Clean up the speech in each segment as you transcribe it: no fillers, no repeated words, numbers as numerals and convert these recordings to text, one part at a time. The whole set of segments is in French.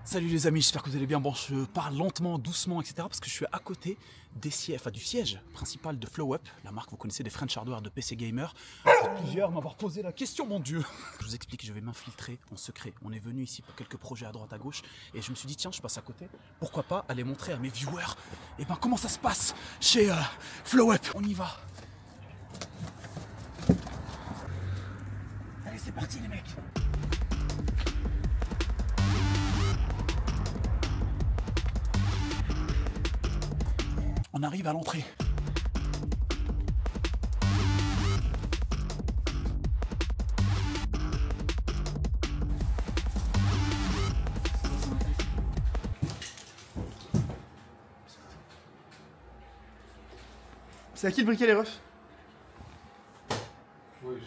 Salut les amis, j'espère que vous allez bien. Bon, je parle lentement, doucement, etc. parce que je suis à côté des sièges, du siège principal de Flow Up, la marque, vous connaissez, des French Hardware de PC Gamer. Plusieurs m'avoir posé la question, mon Dieu. Je vous explique, je vais m'infiltrer en secret. On est venu ici pour quelques projets à droite, à gauche, et je me suis dit, tiens, je passe à côté. Pourquoi pas aller montrer à mes viewers, comment ça se passe chez Flow Up. On y va. Allez, c'est parti les mecs. On arrive à l'entrée. C'est à qui de briquer les refs? Oui.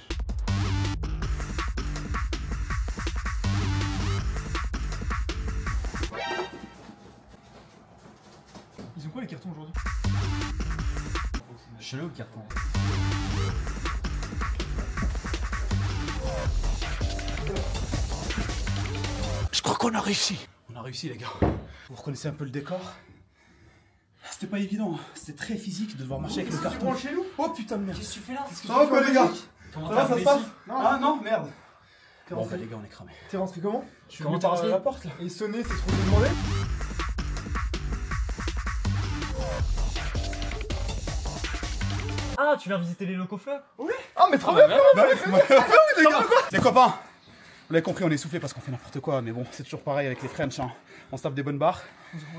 Ils ont quoi les cartons aujourd'hui? Chelou le carton. Je crois qu'on a réussi. On a réussi les gars. Vous reconnaissez un peu le décor? C'était pas évident, c'était très physique de devoir marcher avec le carton. Chez nous? Oh putain de merde. Qu'est-ce que tu fais là? Ça va quoi les gars? Comment Ça va, ça se passe? Ah non, merde. T'es Bon rentré, bah les gars, on est cramés. t'es rentré comment? Je suis Comment venu t'es par rentré la porte là. Et sonner, c'est trop demandé? Ah, tu viens visiter les locaux Flow? Ah mais trop bien! Les gars, les copains, vous l'avez compris, on est essoufflés parce qu'on fait n'importe quoi, mais bon, c'est toujours pareil avec les French, hein. On se tape des bonnes barres.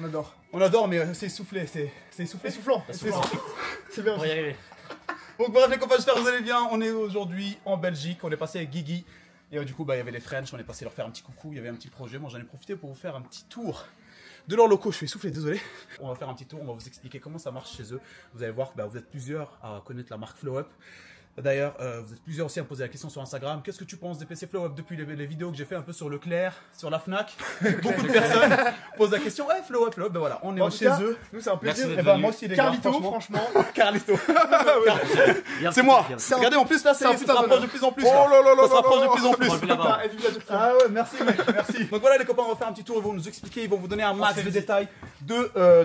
On adore. On adore, mais c'est essoufflé, c'est essoufflé. Soufflant. C'est bien. On va y arriver. Donc bref les copains, j'espère que vous allez bien. On est aujourd'hui en Belgique, on est passé avec Guigui. Et du coup, il y avait les French, on est passé leur faire un petit coucou, il y avait un petit projet. Moi j'en ai profité pour vous faire un petit tour de leurs locaux. Je suis essoufflé, désolé. On va faire un petit tour, on va vous expliquer comment ça marche chez eux. Vous allez voir, vous êtes plusieurs à connaître la marque Flow Up. D'ailleurs, vous êtes plusieurs aussi à me poser la question sur Instagram. Qu'est-ce que tu penses des PC Flow Up depuis les vidéos que j'ai fait un peu sur Leclerc, sur la Fnac? Beaucoup de personnes posent la question. Ouais, Flow Up, ben voilà, on est chez eux. Nous c'est un plaisir. Merci Et d'être ben venu. moi aussi les gars, Carlito, franchement. Carlito. Viens, C'est moi. viens. Regardez, en plus là, ça se putain de rapproche de plus en plus. Oh là là là Ça se rapproche de plus en On va plus. le là-bas. Et vive la Turquie. Ah ouais, merci mec, merci. Donc voilà les copains, on va faire un petit tour, ils vont nous expliquer, ils vont vous donner un max de détails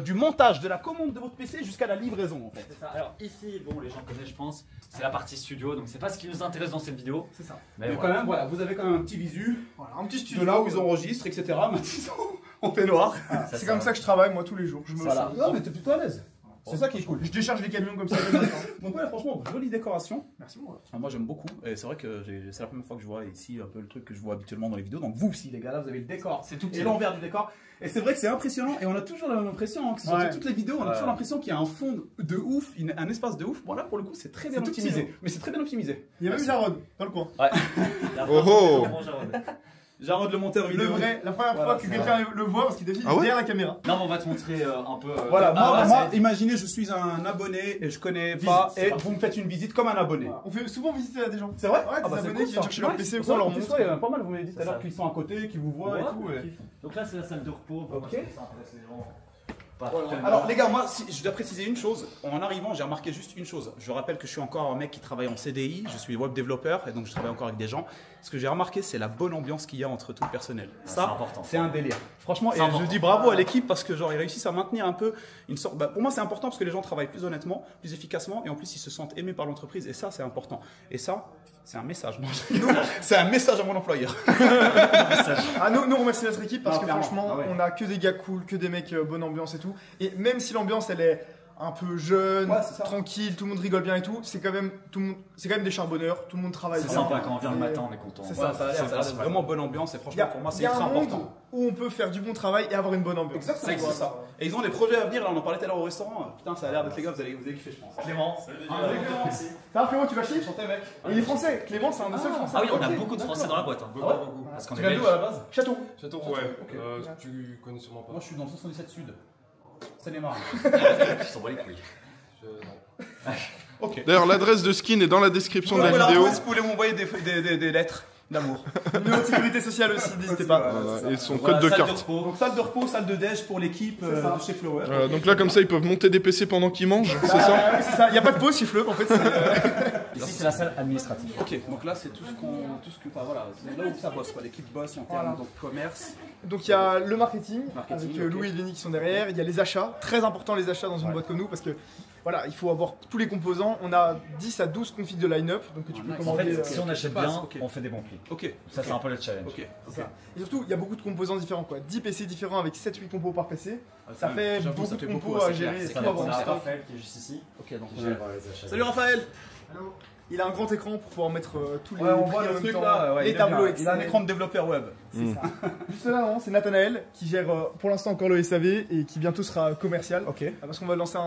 du montage, de la commande de votre PC jusqu'à la livraison en fait. C'est ça. Alors ici, bon, les gens connaissent, je pense, c'est la partie studio, donc c'est pas ce qui nous intéresse dans cette vidéo. C'est ça. Mais Mais quand voilà. même, voilà, vous avez quand même un petit visu Voilà, un petit de studio. là où ils enregistrent, etc. Maintenant, ils sont en peignoir. C'est comme ça que je travaille moi tous les jours. Je me Voilà. sens. Non mais t'es plutôt à l'aise. C'est ça qui est cool. Je décharge les camions comme ça le matin. Donc ouais, franchement, jolie décoration. Merci moi. Moi j'aime beaucoup, et c'est vrai que c'est la première fois que je vois ici un peu le truc que je vois habituellement dans les vidéos. Donc vous aussi les gars, là vous avez le décor, C'est tout petit. et l'envers du décor. Et c'est vrai que c'est impressionnant, et on a toujours la même impression, hein, que sur Ouais. toutes les vidéos, on a toujours l'impression qu'il y a un fond de ouf, un espace de ouf. Bon là pour le coup c'est très bien C'est tout petit, optimisé, hein. mais c'est très bien optimisé. Il y a même Jarod dans le coin. Ouais. Oh. Jarod le monteur Le vidéo. vrai, la première Voilà, fois que c'est quelqu'un le voit parce qu'il défile Ah ouais derrière la caméra. Non, mais on va te montrer un peu. Voilà, ah, moi imaginez je suis un abonné et je connais pas, Visite, et c'est vous me faites une visite comme un abonné. On fait souvent visiter à des gens. C'est vrai? Ouais, des bah, c'est abonnés cool, qui ça. viennent chercher leur Ouais, PC ou c'est quoi, on leur en plus, montre. ouais, il y en a pas mal, vous m'avez dit tout à C'est l'heure ça. qu'ils sont à côté, qui vous voient et tout. Donc là, c'est la salle de repos. Ok. Ça intéresse les gens. Pas Voilà. tellement. Alors les gars, moi je dois préciser une chose. En arrivant, j'ai remarqué juste une chose. Je rappelle que je suis encore un mec qui travaille en CDI, je suis web développeur et donc je travaille encore avec des gens. Ce que j'ai remarqué, c'est la bonne ambiance qu'il y a entre tout le personnel. c'est Ça, important. c'est un délire. Franchement, C'est et je important. dis bravo à l'équipe parce que genre ils réussissent à maintenir un peu une sorte. Pour moi, c'est important parce que les gens travaillent plus honnêtement, plus efficacement et en plus ils se sentent aimés par l'entreprise et ça, c'est important. Et ça, c'est un message. Non, c'est un message à mon employeur. Ah, nous on remercie notre équipe parce Non, que clairement. franchement, Ah ouais. on a que des gars cool, que des mecs bonne ambiance et tout. Et même si l'ambiance elle est un peu jeune, Ouais, c'est ça. tranquille, tout le monde rigole bien et tout, c'est quand même des charbonneurs, tout le monde travaille C'est bien. sympa quand on vient le Et matin, on est content. C'est Voilà, ça, ça a l'air, ça a l'air vraiment bonne ambiance et Il y franchement a, pour moi il c'est y a ultra un monde important. où on peut faire du bon travail et avoir une bonne ambiance. Exactement, Ça c'est existe. ça. Et ils ont des projets à venir, là on en parlait tout à l'heure au restaurant. Putain, ça a l'air d'être les gars, vous allez kiffer, je pense. Clément. Merci. Ça va frérot, tu vas chier? Enchanté, mec. Il est français, Clément c'est un des seuls français. Ah oui, on a Ok, beaucoup de Français dans la boîte. Hein. Ah ouais Parce qu'on Tu est viens d'où belge. à la base? Château. Château, Château, ouais. ok. Tu connais sûrement pas. Moi je suis dans le 77 Sud. Seine-et-Marne. Ils sont bas les couilles. Non. Ok. D'ailleurs, l'adresse de Skin est dans la description de Ouais, la voilà, vidéo. en plus, vous pouvez m'envoyer des lettres d'amour. Numéro de sécurité sociale aussi, n'hésitez pas. Voilà, et son Voilà, code de salle carte. repos. Donc salle de repos, salle de déj pour l'équipe ça. de chez Flower. Voilà, donc là, comme ça, ils peuvent monter des PC pendant qu'ils mangent, c'est ça? C'est ça, il n'y a pas de pause, il fleuve en fait. Ici, c'est la salle administrative. Ok, donc là c'est tout ce enfin voilà, c'est là où ça bosse quoi, l'équipe bosse en termes donc commerce. Donc il y a le marketing, Marketing, avec ok. Louis et Lenny qui sont derrière, il y a les achats, très important les achats dans une boîte comme nous parce que voilà, il faut avoir tous les composants, on a 10 à 12 configs de line-up, donc que tu peux nice. En commander. fait, si on achète bien, ok. on fait des bons prix. Ok. Ça, c'est un peu le challenge. Ok. C'est ça. Et surtout, il y a beaucoup de composants différents quoi, 10 PC différents avec 7-8 compos par PC, ça fait J'avoue, beaucoup ça de fait compos beaucoup, à c'est gérer, clair, c'est c'est tout clair. avant. On a Stop. Raphaël qui est juste ici. Ok, donc qui gère les achats. salut Raphaël. Il a un grand écran pour pouvoir mettre tous les Ouais, on prix voit en le même truc temps, là, ouais, les il est tableaux, bien. Il a un Excel. écran de développeur web. Juste là, non, c'est Nathanaël qui gère pour l'instant encore le SAV et qui bientôt sera commercial. Ok. Parce qu'on va lancer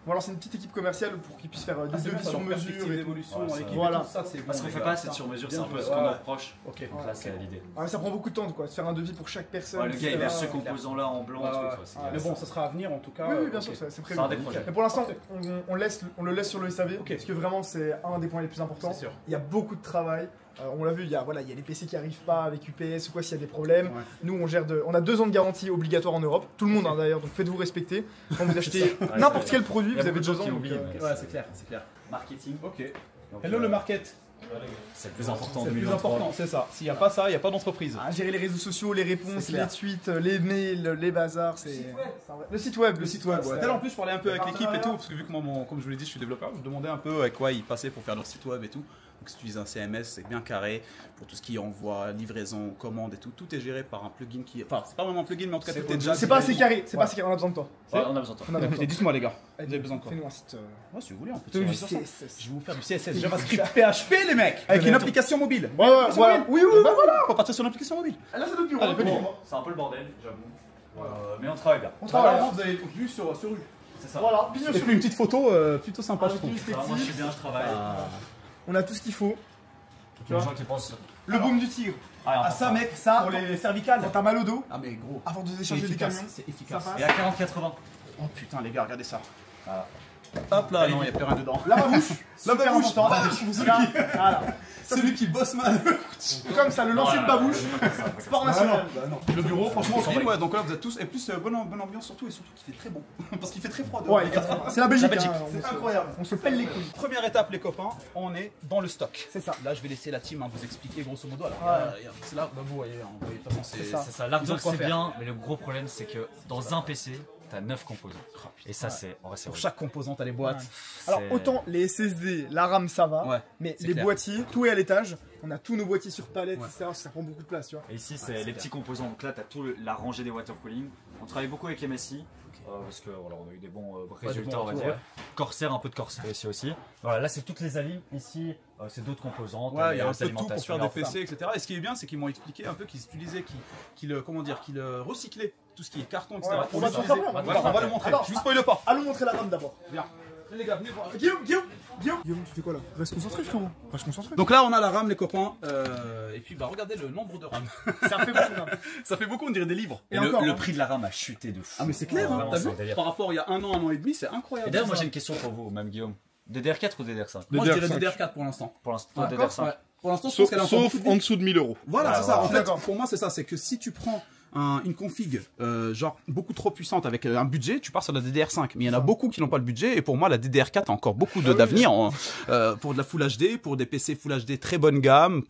on va lancer une petite équipe commerciale pour qu'ils puissent faire des devis sur mesure et tout. d'évolution, Ouais, ça- l'équipe voilà. et tout ça, c'est Parce bon, qu'on les fait gars. pas assez de sur-mesure, c'est Bien un peu joué, ce qu'on ouais. nous reproche. Ok. Donc là, c'est l'idée. Ah, mais ça prend beaucoup de temps quoi, de faire un devis pour chaque personne. Ouais, le gars, il etc. verse ce composant-là en blanc. Ouais, et tout, ouais. quoi, c'est- Mais bon, ça sera à venir en tout cas. Oui, oui, bien ok. sûr, c'est prévu. C'est un des projets. Mais pour l'instant, on le laisse sur le SAV, Ok. parce que vraiment c'est un des points les plus importants. C'est sûr. Il y a beaucoup de travail. On l'a vu, il y a les PC qui arrivent pas avec UPS ou quoi s'il y a des problèmes. Ouais. Nous, on a 2 ans de garantie obligatoire en Europe. Tout le monde hein, d'ailleurs, donc faites-vous respecter. Quand vous achetez Ouais, n'importe c'est- quel produit, il y a vous avez beaucoup de 2 gens ans. qui donc, oublient, mais Ouais, c'est clair, c'est clair. Marketing. Ok. Donc, Hello le market. C'est le plus important en C'est le plus 2023. important, c'est ça. S'il n'y a pas ça, il n'y a pas d'entreprise. gérer les réseaux sociaux, les réponses, C'est les clair. tweets, les mails, les bazars, c'est le site web. Le site web, ouais. c'est- Tel en plus, je parlais un peu avec Les l'équipe et tout, partenariats. parce que vu que moi, comme je vous l'ai dit, je suis développeur, je demandais un peu avec quoi ils passaient pour faire leur site web et tout. Donc si tu utilises un CMS, c'est bien carré pour tout ce qui est envoi, livraison, commande et tout. Tout est géré par un plugin qui est. Enfin, c'est pas vraiment un plugin, mais en tout cas, tout est déjà. C'est pas assez carré, c'est pas Ouais. assez carré, on a besoin de toi. Ouais, on a besoin de toi. On a besoin de toi. Dites-moi les gars, vous Allez, avez besoin de quoi? Fais-nous un site. Ouais, si vous voulez, on peut Fais-nous du tirer sur ça. CSS. Je vais vous faire du CSS, JavaScript, PHP les mecs, avec une application mobile. Ouais, ouais, Application voilà. mobile. Oui, oui, Bah voilà, on va partir sur l'application mobile. Là, c'est notre bureau. Allez, venez. Bon, c'est un peu le bordel, j'avoue. Mais on travaille bien. On Voilà, travaille. vous avez vu sur rue. C'est ça. Voilà, pignon Et sur puis une petite photo plutôt sympa, je Avec trouve. une Ça va, moi je suis bien, je travaille. On a tout ce qu'il faut. Les gens qui pensent. Le boom du tigre. Ah ça mec, ça pour les cervicales. Quand t'as mal au dos, Ah mais gros, avant de c'est décharger des efficace, camions, c'est efficace. ça passe. Et à 40-80. Oh putain les gars, regardez ça. Voilà. Hop là, non, il n'y a plus rien dedans. Lave-bouche. Lave super bouche. important. Voilà. Celui qui bosse mal. Comme ça, le lancer de babouche. Sport national. Le bureau, franchement, clean, ouais. Donc là, vous êtes tous. Et plus, bonne ambiance surtout. Et surtout qu'il fait très bon. Parce qu'il fait très froid. dehors. Ouais, c'est la Belgique. Belgique. hein, C'est incroyable. On se pèle les couilles. Première étape, les copains, on est dans le stock. C'est ça. Là, je vais laisser la team vous expliquer grosso modo. Alors, c'est là, bah, vous voyez, hein, vous voyez, de toute façon, C'est ça. C'est ça, Ils ont l'artwork quoi c'est faire. bien, mais le gros problème c'est que dans un PC, t'as 9 composants. Et ça, c'est. En vrai, c'est Pour horrible. chaque composante, t'as les boîtes. Alors C'est- autant les SSD, la RAM ça va, Ouais, mais c'est les clair. boîtiers, tout est à l'étage. On a tous nos boîtiers sur palette, Ouais. etc. Ça prend beaucoup de place, tu vois. Et ici, c'est c'est les bien. petits composants. Donc là, t'as tout la rangée des water cooling. On travaille beaucoup avec MSI. Parce que voilà, on a eu des bons résultats, bons on va retours, dire. ouais. Corsair, un peu de Corsair ici aussi. Voilà, là, c'est toutes les alim. Ici, c'est d'autres composants. t'as Ouais, il y a les un peu de tout pour alimentations, faire des les enfants. PC, etc. Et ce qui est bien, c'est qu'ils m'ont expliqué un peu qu'ils utilisaient, qu'ils recyclaient tout ce qui est carton, etc. Ouais, pour on va l'utiliser. le montrer après, Voilà, on va le montrer. Alors, Je vous spoil pas. Allons montrer la RAM d'abord. Viens. Les gars, venez voir. Guillaume, tu fais quoi là? Reste concentré, frérot. Reste concentré. Donc là, on a la RAM, les copains. Et puis, bah, regardez le nombre de RAM. Ça fait beaucoup de RAM. Ça fait beaucoup, on dirait des livres. Et Et encore, le hein. prix de la RAM a chuté de fou. Ah, mais c'est clair, hein, Vraiment, t'as c'est un vu délire. par rapport il y a un an et demi, c'est Et incroyable. d'ailleurs, moi j'ai une question pour vous, même Guillaume. DDR4 ou DDR5? Moi, je dirais DDR5. DDR4 pour l'instant. Pour l'instant, D'accord, DDR5. ouais. Pour l'instant, je pense qu'elle a encore Sauf beaucoup de en vie. dessous de 1000 euros. Voilà, Ouais, c'est ça. ouais, En fait, d'accord. pour moi, c'est ça. C'est que si tu prends une config genre beaucoup trop puissante avec un budget, tu pars sur la DDR5. Mais il y en a beaucoup qui n'ont pas le budget. Et pour moi, la DDR4 a encore beaucoup d'avenir pour de la Full HD, pour des PC Full HD très bonne gamme.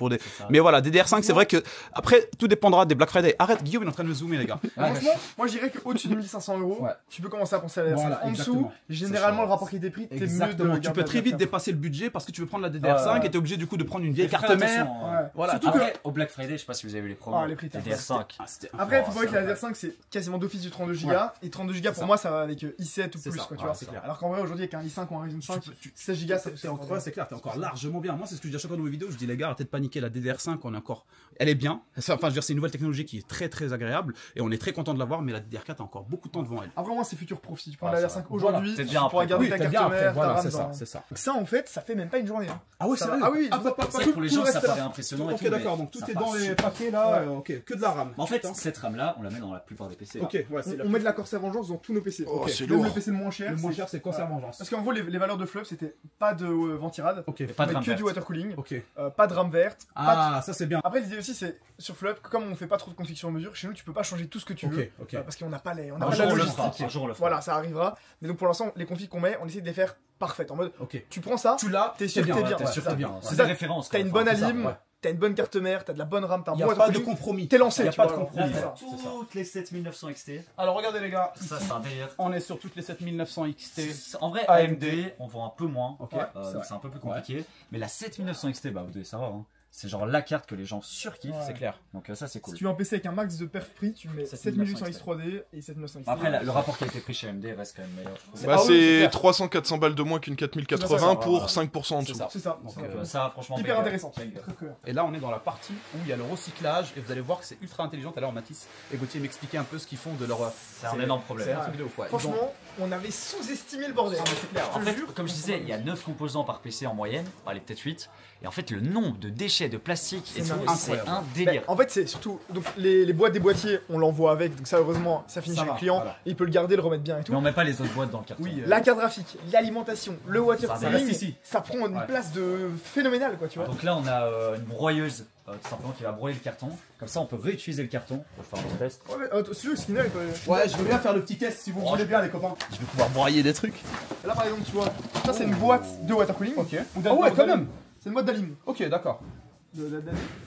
Mais voilà, DDR5, c'est vrai que après, tout dépendra des Black Friday. Arrête, Guillaume, il est en train de me zoomer, les gars. Franchement, moi je dirais qu'au-dessus de 1500 euros, Ouais. tu peux commencer à penser à la Voilà, DDR5. En dessous, exactement. généralement, cher. le rapport qualité-prix, t'es mieux de Exactement. Tu garder peux la très vite DDR4. dépasser le budget parce que tu veux prendre la DDR5 Ouais. et t'es obligé du coup de prendre une vieille Faites carte très mère. attention, Ouais. Voilà. Surtout que- Après, au Black Friday, je sais pas si vous avez vu les promos. Ah, les prix, t'as DDR5. Ah, c'était Après, il incroyable. faut voir que la DDR5 c'est quasiment d'office du 32 Go Ouais. et 32 Go C'est pour ça. moi ça va avec i7 ou C'est plus ça. quoi, tu Ouais, vois. c'est clair. Alors qu'en vrai aujourd'hui avec un i5 ou un Ryzen 5, 16 Go C'est encore, ouais, c'est clair, t'es encore largement bien. Moi, c'est ce que je dis à chaque fois dans mes vidéos. Je dis, les gars, arrêtez de paniquer. La DDR5, on est encore. Elle est bien. Enfin, je veux dire, c'est une nouvelle technologie qui est très très agréable et on est très content de l'avoir. Mais la DDR4 a encore beaucoup de temps devant elle. Après moi c'est futur proof. Si tu prends Ah, la ça DDR5 va. aujourd'hui, Voilà. T'es tu bien pourras après. garder ta t'as carte bien après. mère, ta Voilà, RAM c'est ça, dans- c'est ça. Donc ça en fait, ça fait même pas une journée. hein. Ah ouais, Ça sérieux va. Ah oui, C'est vrai que pour les gens, ça paraît impressionnant et Ok, tout. d'accord. mais Donc tout ça est passe. dans les paquets là. Ouais. Ok, que de la RAM. Mais en fait, cette RAM là, on la met dans la plupart des PC. Ok, ouais, c'est On met de la Corsair Vengeance dans tous nos PC. Oh, c'est Même lourd. le PC le moins cher. le moins cher, c'est Corsair Vengeance. Parce qu'en gros, les valeurs de Flop, c'était pas de ventirad, Ok, Pas de mais RAM que verte. du water cooling, ok. pas de RAM verte. Ah, ça c'est bien. Après, l'idée aussi, c'est sur Flop, comme on fait pas trop de config sur mesure, chez nous, tu peux pas changer tout ce que tu veux. Ok. Parce qu'on n'a pas les, on Un n'a pas jour, la on le logistique. fera. Un jour on le fera. Voilà, ça arrivera. Mais donc pour l'instant, les configs qu'on met, on essaie de les faire parfaites. En mode, Ok. tu prends ça, Tu l'as, t'es sûr que t'es bien. T'es ouais, sûr c'est que ça. t'es bien. C'est C'est ça. des références. T'as quoi. une bonne c'est ça, alim, ouais. t'as une bonne carte mère, t'as de la bonne RAM, t'as un Il n'y bon a water pas de cooling. compromis. T'es lancé, Il n'y a tu pas de vois, compromis. c'est ça. Toutes les 7900 XT. Alors regardez les gars, Ça, c'est un délire. on est sur toutes les 7900 XT. En vrai, AMD, AMD, on vend un peu moins. Ok. Donc c'est un peu plus compliqué. Mais la 7900 XT, bah vous devez savoir, hein, c'est genre la carte que les gens surkiffent. Ouais. C'est clair. Donc ça, c'est Si cool. tu veux un PC avec un max de perf prix, tu mets 7900 7800 X3D et 7900 XT. Après, le rapport qui a été pris chez AMD reste quand même meilleur. je trouve. Bah, Ah oui, c'est c'est clair. 300-400 balles de moins qu'une C'est 4080 ça, pour voilà. 5% en C'est dessous. ça. C'est ça. Donc, c'est Ça, franchement, hyper banger. intéressant. Banger. Très cool. Et là, on est dans la partie où il y a le recyclage et vous allez voir que c'est ultra intelligent. Tout à l'heure, Mathis et Gauthier m'expliquaient un peu ce qu'ils font de leur. C'est un énorme problème. C'est un truc de ouf. Ouais. Ils ont- Franchement, on avait sous-estimé le bordel. c'est clair. En fait, comme je disais, il y a 9 composants par PC en moyenne, allez peut-être 8, et en fait le nombre de déchets, de plastique, et C'est tout, c'est incroyable. un Ben, délire. en fait, c'est surtout donc les boîtes des boîtiers, on l'envoie avec, donc ça heureusement, ça finit Ça chez va, le client, voilà. et il peut le garder, le remettre bien et tout. Mais on met pas les autres boîtes dans le carton. Oui, La carte graphique, l'alimentation, le water Ça cooling, reste ici. ça prend une Ouais. place de phénoménale quoi, tu vois. Donc là on a une broyeuse, tout simplement, qui va broyer le carton. Comme ça on peut réutiliser le carton pour faire un petit test. Ouais, mais celui au Skinner, il peut. Ouais, je veux bien faire le petit test si vous voulez bien, les copains. Je vais pouvoir broyer des trucs. Là par exemple, tu vois, ça c'est une boîte de water cooling. Ok. Ou Ah ouais, quand d'alim. même. C'est une boîte d'alim. Ok, d'accord.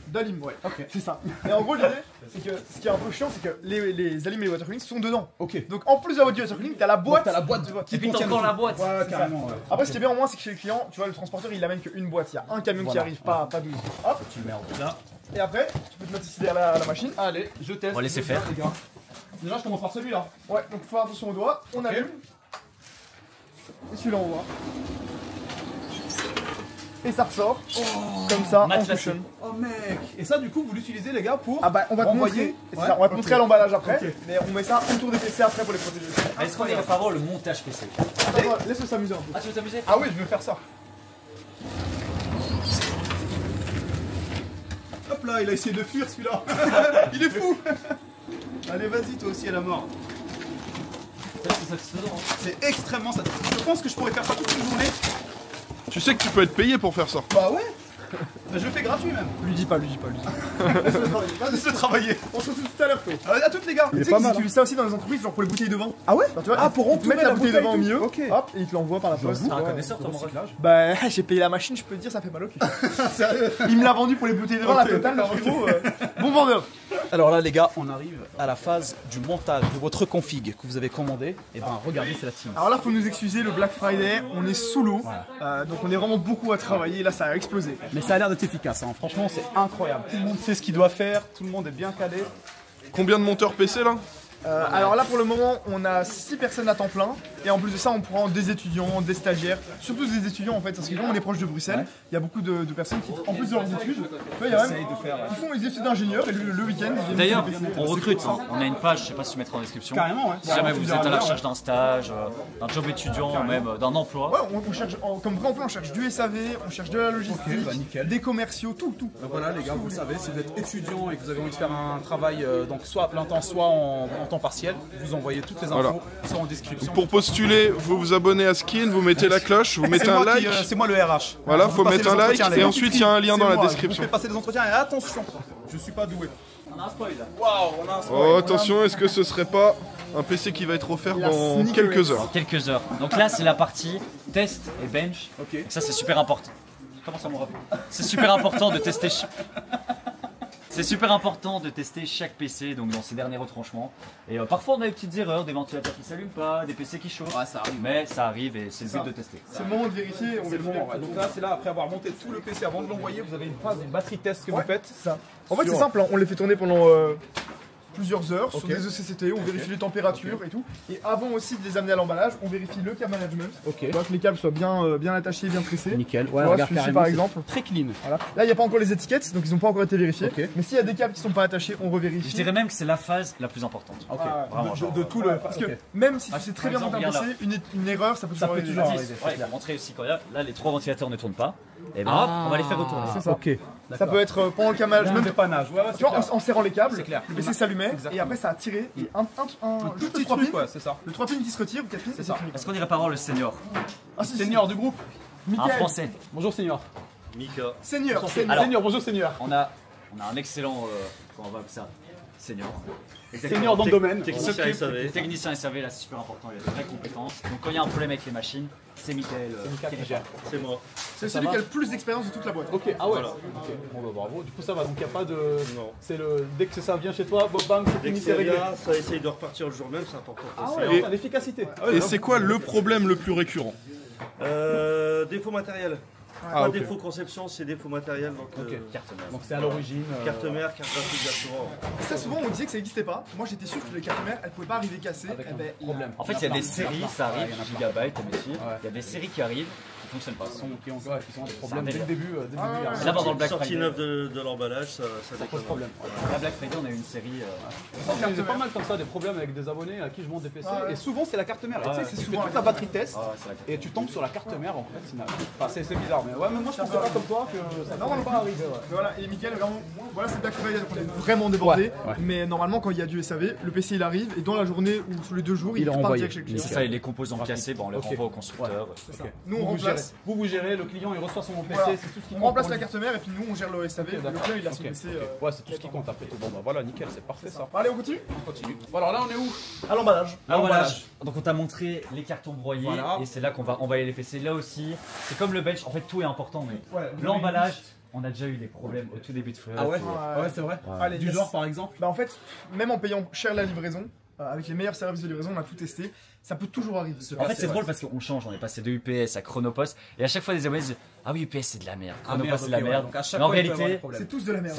D'alim, ouais. Ok. C'est ça. Et en gros, l'idée, c'est que ce qui est un peu chiant, c'est que les alims et les water cooling sont dedans. Ok. Donc en plus de la boîte du water cooling, t'as la boîte. T'as la boîte qui Et puis t'as contient encore le la tout. boîte. Ouais, carrément. Ouais. Après, ce qui est bien au moins, c'est que chez le client, tu vois, le transporteur il amène qu'une boîte. Il y a un camion qui Voilà. arrive, pas 12. Hop, Tu le mets en route là. et après, tu peux te mettre ici derrière la machine. Allez, je teste. On va laisser Je faire. teste, les gars. Déjà, je commence par celui-là. Ouais, donc faut faire attention aux doigts. On Ok. allume. Et celui-là, on voit. Et ça ressort. Comme ça, Match en facile. cushion. Oh mec. Et ça, du coup, vous l'utilisez, les gars, pour. Ah bah, on va te Renvoyer. montrer. C'est Ouais. ça, on va te Ok. montrer à l'emballage après. Ok. Mais on met ça autour des PC après pour les protéger. Est-ce qu'on irait pas voir le montage PC? Attends, laisse-le s'amuser un peu. Ah tu veux t'amuser? Ah oui, je veux faire ça. Hop là, il a essayé de fuir celui-là. Il est fou. Allez, vas-y, toi aussi à la mort. C'est satisfaisant. hein. C'est extrêmement satisfaisant. Je pense que je pourrais faire ça toute une journée. Tu sais que tu peux être payé pour faire ça. Bah ouais. Bah, je le fais gratuit même. Lui dis pas, lui dis pas, lui dis pas. Laisse-le travailler. Vas-y, Laisse-le travailler. on se retrouve tout à l'heure, toi. À toutes les gars. Tu sais qu'ils utilisent ça aussi dans les entreprises, genre pour les bouteilles de vin. Ah ouais. Genre, tu vois, Ah, pour ils te mettent entourer la la bouteille de vin au bouteille, milieu, ok. hop, et ils te l'envoient par la poste. T'es un Ouais. connaisseur toi, mon ref. Bah, j'ai payé la machine, je peux te dire, ça fait mal au cul. Sérieux. Il me l'a vendu pour les bouteilles de vin, Ok, la totale, le ok. frérot. Bon vendeur. Alors là, les gars, on arrive à la phase du montage de votre config que vous avez commandé. Et ben, regardez, c'est la team. Alors là, faut nous excuser, le Black Friday, on est sous l'eau. Donc on est vraiment beaucoup à travailler, là ça a explosé. Mais ça a l'air d'être efficace. Hein. Franchement, c'est incroyable. Tout le monde sait ce qu'il doit faire. Tout le monde est bien calé. Combien de monteurs PC là? Alors là pour le moment on a 6 personnes à temps plein et en plus de ça on prend des étudiants, des stagiaires, surtout des étudiants en fait parce que comme on est proche de Bruxelles, il y a beaucoup de personnes qui en plus de leurs études, tu vois, il y a même, ils font les études d'ingénieurs et le week-end ils viennent D'ailleurs, sur les PC. on recrute, hein. On a une page, je sais pas si tu mettras en description. Carrément, ouais. Si jamais vous êtes à la recherche d'un stage, d'un job étudiant, même d'un emploi. Ouais, on cherche, comme vrai emploi on cherche du SAV, on cherche de la logistique, Ok, bah, nickel. des commerciaux, tout. Donc voilà les gars, vous le savez, si vous êtes étudiant et que vous avez envie de faire un travail donc soit à plein temps, soit en temps partiel, vous envoyez toutes les infos, Voilà. sont en description. Pour postuler, vous vous abonnez à Skin, vous mettez la cloche, vous mettez un like. C'est moi le RH. Voilà, Vous faut passez mettre les un like entretiens, les et gars. ensuite il y a un lien C'est dans la moi, description. Je vous fais passer des entretiens et attention, je suis pas doué. On a un spoil là. Waouh, on a un Oh spoil. attention, est-ce que ce serait pas un PC qui va être offert La dans Sneaker quelques X. heures? Quelques heures. Donc là, c'est la partie test et bench. Ok. Donc ça, c'est super important. Comment ça, mon ref? C'est super important de tester. C'est super important de tester chaque PC donc dans ces derniers retranchements. Et parfois on a des petites erreurs, des ventilateurs qui s'allument pas, des PC qui chauffent. Ouais, ça arrive. Mais ça arrive et c'est le but de tester. C'est le moment de vérifier, on C'est le vérifie moment, ouais. Donc là, c'est là, après avoir monté tout le PC, avant de l'envoyer, vous avez une phase, une batterie test que Ouais, vous faites. c'est ça. En fait, Sur- c'est simple, hein, on les fait tourner pendant plusieurs heures Ok. sur des ECCT, on vérifie les températures et tout. Et avant aussi de les amener à l'emballage, on vérifie le câble management. Ok. On voit que les câbles soient bien attachés, bien tressés. Nickel. Ouais, regarde, celui-ci, carrément, par c'est exemple. Très clean. Voilà. Là, il n'y a pas encore les étiquettes, donc ils n'ont pas encore été vérifiés. Ok. Mais s'il y a des câbles qui sont pas attachés, on revérifie. Je dirais même que c'est la phase la plus importante. Ok. Ah, Vraiment, genre, de tout le. Parce que ok. même si Ah, tu sais par très bien monter un exemple, PC, une erreur, ça peut Ça peut arriver. toujours Vas-y. arriver. Ouais, il a montré aussi quand là, les 3 ventilateurs ne tournent pas. Et ben Ah. hop, on va les faire retourner. C'est ça. Ok. Ça peut être pendant le caméra, Même même dépannage, ouais, tu vois, en serrant les câbles, C'est clair. le PC s'allumait et Exactement. après ça a tiré et un Tout petit 3 truc, pins, ouais, c'est ça. le 3 pins qui se retire ou 4 pins, C'est ça. fini. Est-ce qu'on irait pas voir le senior? Ah, si, Senior du groupe. Un Mickaël. français. Bonjour senior. Mika. Senior. Alors- Senior, bonjour senior. On a un excellent, comment on va appeler ça? Senior. Senior dans le domaine. Technicien S'occupe- SAV. Technicien SAV, là c'est super important, il a de vraies compétences. Donc quand il y a un problème avec les machines, c'est Mickaël qui les gère. C'est moi. C'est celui qui a le plus d'expérience de toute la boîte. Ok, ah ouais. Voilà. Ok, bon bah bravo. Du coup ça va, donc il n'y a pas de. Non. C'est le. Dès que ça vient chez toi, Bob bang, c'est Dès fini, que c'est ça réglé. vient, ça essaye de repartir le jour même, c'est important. Ah C'est- ouais, l'efficacité. Et c'est quoi le problème le plus récurrent? Défaut matériel. Ah, Pas ok. défaut conception, c'est défaut matériel. Donc, Carte mère. Donc c'est à l'origine. carte mère, carte graphique d'assurance. Ça souvent on disait que ça n'existait pas. Moi j'étais sûr que les cartes mères elles pouvaient pas arriver cassées. Avec Eh ben, un problème. En fait, il y a des séries, ça Ouais, arrive, il y en a plein. Gigabyte, MSI. Il y a des séries qui arrivent, qui fonctionnent pas. Qui ont des problèmes C'est dès un le début. Dès le début, il y a ouais. un- Là, pendant le Black Sortie Friday, neuve de l'emballage, ça ça pose déconne. problème. la Black Friday, on a eu une série. J'ai pas mal comme ça, des problèmes avec des abonnés à qui je monte des PC. Ah ouais. Et souvent c'est la carte mère. Et tu sais, c'est tu fais souvent toute la la batterie test. Ah ouais, c'est la carte. Et tu tombes sur la carte mère en fait. Enfin, c'est bizarre. Mais ouais, mais moi je pense pas comme toi que ça Non, ne non, pas arriver. Ouais. Mais voilà, et Mickaël, vraiment, voilà, c'est Black Friday, donc on est vraiment débordé. Ouais. Mais normalement, quand il y a du SAV, le PC il arrive et dans la journée ou sous les 2 jours, il est repart renvoyé. direct chez le client. C'est ça, et les composants cassés, bon, on les Ok. renvoie au constructeur. C'est ça. Nous on Vous remplace. gérez. Vous gérez, le client il reçoit son PC, Voilà. c'est tout ce qui On compte remplace pour la lui. carte mère et puis nous on gère le SAV. Le d'accord. client il a son Ok, PC. ok. Ouais, c'est tout ce qui compte après tout. Bon bah voilà, nickel, c'est parfait ça. Allez, on continue On continue. Bon, alors là on est où? à l'emballage. Alors voilà, L'emballage. donc on t'a montré les cartons broyés Voilà. et c'est là qu'on va emballer les PC. Là aussi, c'est comme le bench, en fait tout est important, mais Ouais, l'emballage, on a déjà eu des problèmes au tout début de Free. Ah ouais? Ouais. Ouais, c'est vrai. Allez, Du yes. genre par exemple? Bah en fait, même en payant cher la livraison, avec les meilleurs services de livraison, on a tout testé. Ça peut toujours arriver. En fait, c'est drôle parce qu'on change, on est passé de UPS à Chronopost et à chaque fois les abonnés disent ah oui, UPS c'est de la merde, Chronopost c'est de la merde. Donc à chaque Mais en fois, il peut y avoir réalité, des problèmes. C'est tous de la merde.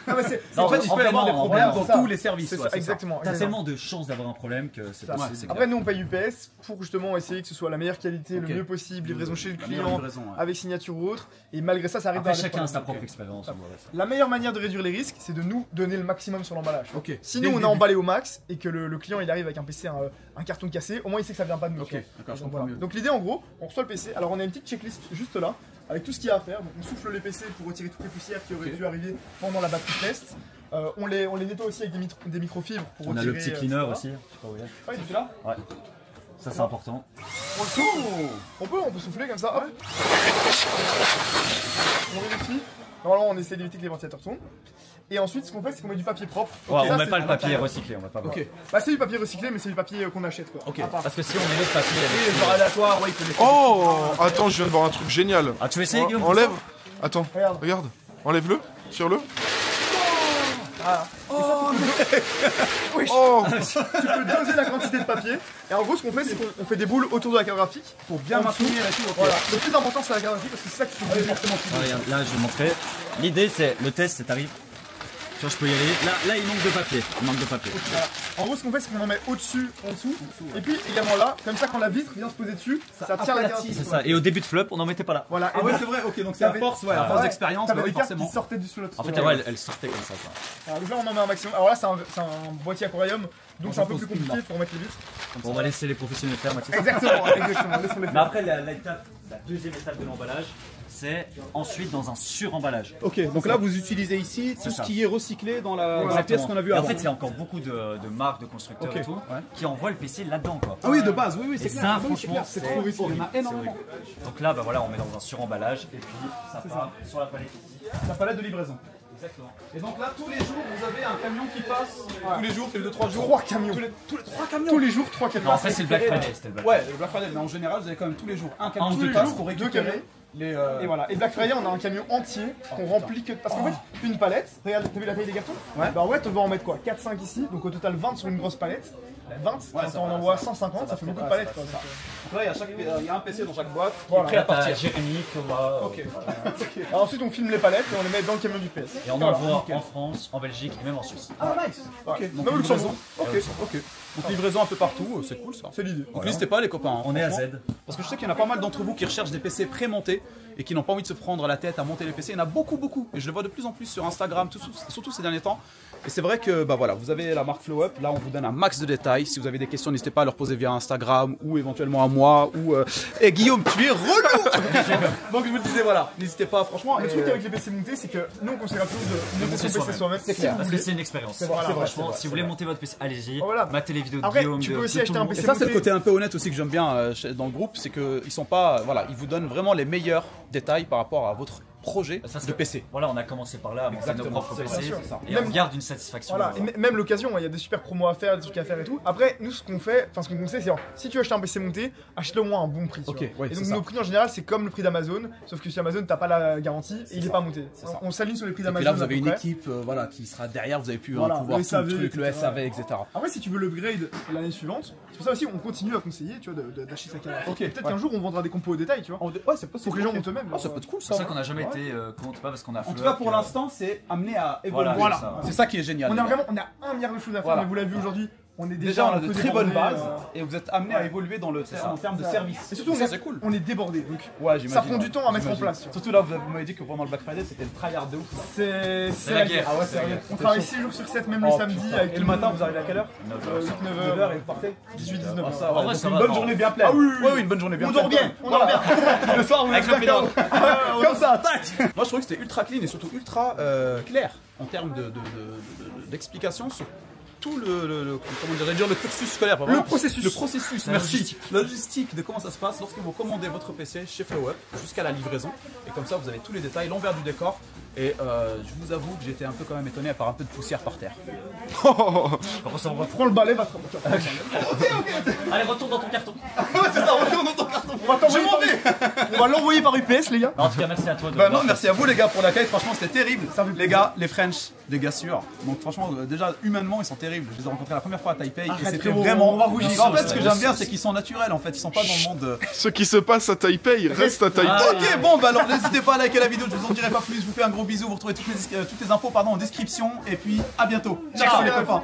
Ah, mais c'est Non, En fait, il peut y avoir des vraiment, problèmes vraiment, dans ça. tous les services. c'est ouais, ça, c'est exactement. t'as exactement. tellement de chances d'avoir un problème que c'est Ça. possible. c'est Après, nous on paye UPS pour justement essayer que ce soit la meilleure qualité, Ok. le mieux possible, livraison chez le La meilleure client, livraison, ouais. avec signature ou autre. Et malgré ça, ça arrive Après, dans des chacun a sa problèmes. propre expérience. on voit ça. La meilleure manière de réduire les risques, c'est de nous donner le maximum sur l'emballage. Ok. Si Dès nous le on a début. emballé au max et que le client il arrive avec un PC, un carton cassé, au moins il sait que ça vient pas de nous. Ok, d'accord, je Donc, comprends voilà. mieux. Donc l'idée en gros, on reçoit le PC. Alors on a une petite checklist juste là, avec tout ce qu'il y a à faire. Donc on souffle les PC pour retirer toutes les poussières qui auraient Ok. pu arriver pendant la batterie test. On les nettoie aussi avec des microfibres pour On retirer. a le petit cleaner etc. aussi. Je sais pas où il est. Ouais, il est là. Ça c'est important. On le souffle. On peut souffler comme ça. Hop. On vérifie. Normalement, on essaie d'éviter que les ventilateurs tournent. Et ensuite, ce qu'on fait, c'est qu'on met du papier propre. Ouais, Ça, on met c'est pas le à papier l'intérieur. recyclé, on va pas voir. Ok. Bah, c'est du papier recyclé, mais c'est du papier qu'on achète quoi. Ok. À part. Parce que si on met l'autre papier Et avec. genre aléatoire, ouais, il peut laisser. Oh, attends, je viens de voir un truc génial. Ah, tu veux essayer Guillaume Enlève. Attends, Regarde. regarde. Enlève-le. Tire-le. Oui, Oh, tu peux doser la quantité de papier. Et en gros, ce qu'on fait, c'est qu'on fait des boules autour de la carte graphique pour bien En maintenir dessous. et tout. Voilà. Le plus important, c'est la carte graphique parce que c'est ça qui fait forcément Ah, regarde, là je vais montrer. L'idée c'est le test, c'est t'arrives. Tu vois, je peux y aller. Là il manque de papier. Il manque de papier. Voilà. En gros, ce qu'on fait, c'est qu'on en met au-dessus, en dessous. Et puis également là, comme ça, quand la vitre vient se poser dessus, ça tient la carte graphique. C'est ça. Et au début de flop, on n'en mettait pas là. Voilà. Ah ouais, c'est vrai, ok, donc c'est à T'avais- force, ouais, à force d'expérience, T'avais bah oui, des cartes forcément. qui sortaient du slot. En fait, Voilà. elle sortait comme ça. quoi. Alors, donc là, on en met un maximum. Alors là, c'est un boîtier aquarium, donc c'est un peu plus compliqué pour remettre les vitres. Bon, on va laisser les professionnels faire, Mathieu. Exactement, exactement. Laissons les Mais faire. après, la deuxième étape de l'emballage, c'est ensuite dans un suremballage. Ok, donc là vous utilisez ici tout ça. ce qui est recyclé dans la Voilà. pièce qu'on a vu Et en avant. fait, il y a encore beaucoup de marques, de constructeurs Ok, et tout, ouais. qui envoient le PC là-dedans, quoi. Ah oui, de base, oui, oui, Et c'est ça, clair. Ah oui, franchement, c'est c'est trop risqué. Il y en a c'est énormément. horrible. Donc là, bah voilà, on met dans un suremballage et puis ça part sur la palette ici. La palette de livraison. Exactement. Et donc là, tous les jours, vous avez un camion qui passe. Tous les jours, tous les 2-3 jours. 3 camions. Tous les 3 camions. Tous les jours, 3 camions. Non, en fait, c'est le Black Friday. C'était le Black Ouais, le Black Friday, mais en général, vous avez quand même tous les jours un camion Un, qui deux passe jours, pour deux récupérer camions. les. Et voilà. Et Black Friday, on a un camion entier qu'on remplit que. Parce qu'en fait, une palette, regarde, t'as vu la taille des cartons? Ouais. Bah ouais, on va en mettre quoi? 4-5 ici, donc au total 20 sur une grosse palette. 20, quand ça on va, envoie ça 150, ça fait beaucoup de ouais, palettes ça quoi. va, ça Donc là, il y a un PC dans chaque boîte qui Voilà. est prêt à Là, t'as partir. Jérémy, Thomas. Ok. Alors ensuite, on filme les palettes et on les met dans le camion du PS. Et on Voilà. envoie en France, en Belgique et même en Suisse. Ah, nice. Ok, donc Même au livraison. Luxembourg. Ok, ok. Donc livraison un peu partout, c'est cool ça. C'est l'idée. Donc n'hésitez pas les copains. hein, On est à franchement. Z. Parce que je sais qu'il y en a pas mal d'entre vous qui recherchent des PC pré-montés. et qui n'ont pas envie de se prendre la tête à monter les PC. Il y en a beaucoup, et je le vois de plus en plus sur Instagram, surtout ces derniers temps. Et c'est vrai que bah voilà, vous avez la marque Flow Up, là on vous donne un max de détails. Si vous avez des questions, n'hésitez pas à leur poser via Instagram ou éventuellement à moi ou et Guillaume, tu es relou. Donc je vous disais voilà, n'hésitez pas franchement. Le truc avec les PC montés, c'est que nous on conseille toujours de monter son PC soi-même. C'est clair. Parce que c'est une expérience. Voilà, Franchement, si vous voulez monter votre PC, allez-y. Voilà. Matez les vidéos de Après, Guillaume, tu peux de aussi tout acheter le un monde. PC. Et ça c'est le côté un peu honnête aussi que j'aime bien dans le groupe, c'est qu'ils sont pas, voilà, ils vous donnent vraiment les meilleurs détails par rapport à votre projet de PC. Voilà, on a commencé par là, à monter nos Exactement, propres c'est PC, bien sûr, et on garde une satisfaction. Voilà, et même l'occasion, il y a des super promos à faire, des trucs à faire et tout. Après, nous ce qu'on fait, enfin ce qu'on conseille, c'est si tu veux acheter un PC monté, achète-le au moins à un bon prix. tu Ok, vois. ouais, et c'est donc ça. nos prix en général, c'est comme le prix d'Amazon, sauf que sur Amazon, t'as pas la garantie et il est pas monté. c'est ça. On s'aligne sur les prix Et d'Amazon. puis là vous à avez peu une près. équipe voilà, qui sera derrière, vous avez pu Voilà, pouvoir le tout le SAV, truc, le etc. SAV, etc. Après, si tu veux l'upgrade l'année suivante, c'est pour ça aussi on continue à conseiller, tu vois, d'acheter sa carte. Ok, Peut-être ouais. qu'un jour on vendra des compos au détail, tu vois. Ouais, c'est possible. Pour que les gens montent eux-mêmes. Ah, ça peut être cool C'est ça. pour ça qu'on n'a jamais été contre, pas parce qu'on a En tout cas pour l'instant c'est amené à évoluer. Voilà, Voilà. C'est ça qui est génial. On a les gars. vraiment, on a 1 milliard de choses à faire, Voilà. mais vous l'avez vu aujourd'hui, on est Déjà on a de peu très bonnes débordés, bases et vous êtes amené à évoluer dans en termes de service. Et surtout, ça c'est cool. on est débordé, donc Ouais, j'imagine. ça prend du ouais. temps à mettre en J'imagine. place. tu vois. Surtout là vous m'avez dit que pendant le Black Friday c'était le tryhard de ouf. C'est la guerre. Ah ouais, c'est la guerre. On travaille 6 jours sur 7, même le Oh, samedi. putain. Avec Et tout le matin vous arrivez à quelle heure 9h. 9h et vous partez 18-19 Ah, heures. ça, En ouais, vrai, donc ça une va, bonne non. journée bien pleine. Ah oui, oui, Ouais, une bonne journée bien On pleine. dort bien, on dort bien. Le soir, vous Avec êtes le bien pédale. KO. Comme ça, tac. Moi, je trouvais que c'était ultra clean et surtout ultra clair en termes d'explication sur tout comment dire, le cursus scolaire. pas Le vraiment. processus. Le processus, La merci. logistique. La logistique de comment ça se passe lorsque vous commandez votre PC chez Flow Up jusqu'à la livraison. Et comme ça, vous avez tous les détails, l'envers du décor. Et je vous avoue que j'étais un peu quand même étonné par un peu de poussière par terre. Prends le balai, va te Allez, retourne dans ton carton. C'est ça, retourne dans ton carton. On va t'envoyer on va l'envoyer par UPS, les gars. En tout cas, merci à toi. Bah non, merci à vous les gars pour l'accueil, franchement c'était terrible. Les gars, les French, des gars sûrs. Donc franchement, déjà humainement ils sont terribles. Je les ai rencontrés la première fois à Taipei et c'était frérot, vraiment. on va rougir. En fait, ce que j'aime bien, c'est qu'ils sont naturels en fait, ils sont pas dans le monde. Ce qui se passe à Taipei reste à Taipei. Ok, bon, bah alors n'hésitez pas à liker la vidéo, je vous en dirai pas plus. Je vous fais un gros bisou, vous retrouvez toutes les infos en description et puis à bientôt. Ciao les copains.